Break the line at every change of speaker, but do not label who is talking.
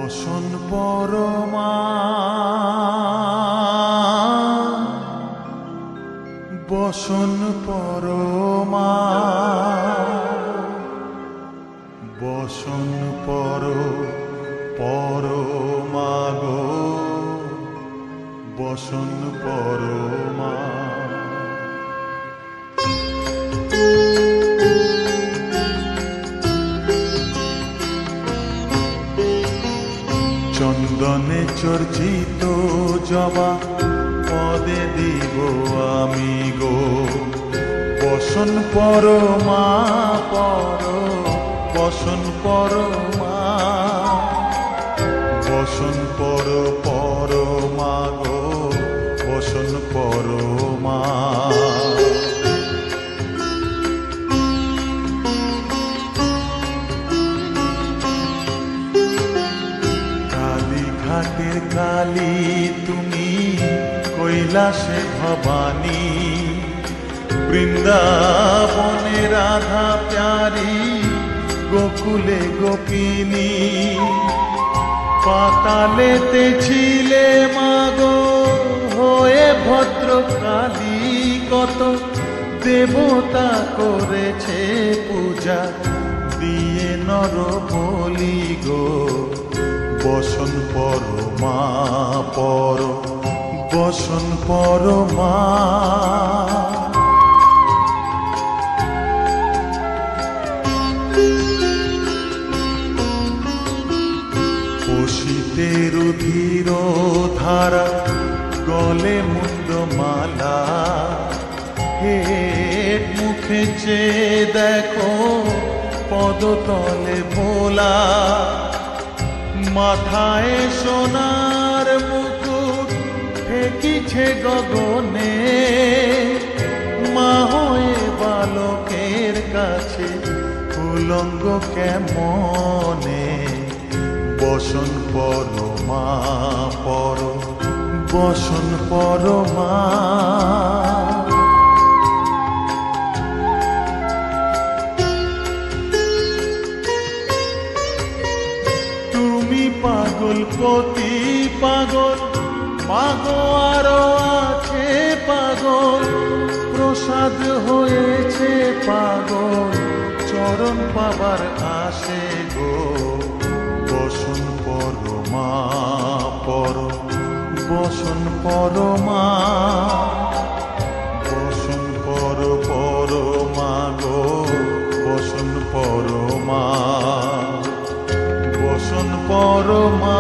বসন পরমা বসন পরমা বসন পরমা গো বসন পরমা। চন্দনে চর্চিত জবা পদে দিব আমি গো বসন পরমা বসন পরমা বসন পরমা গো বসন পরমা। ঘাটের কালী তুমি কৈলাসে ভবানী বৃন্দাবনে রাধা প্যারি গোকুলে গোপিনী পাতালেতে ছিলে মাগো হয়ে ভদ্রকালী কত দেবতা করেছে পূজা দিয়ে নর বলি গো বসন পরমা বসন পরমা। পশিতে রুধির ধারা গলে মুন্ড মালা হেট মুখে চেয়ে দেখো পদতলে ভোলা মাথায় সোনার মুকুট ঠেকিছে গগনে মা হয়ে বালকের কাছে উলঙ্গ কেমনে বসন পরমা বসন পরমা। পাগল কতি পাগল মাগো আরো আছে পাগল প্রসাদ হয়েছে পাগল চরণ পাবার আসে গো বসন পরমা বসন পরমা বসন পরমা গো বসন পরমা বসন পরমা।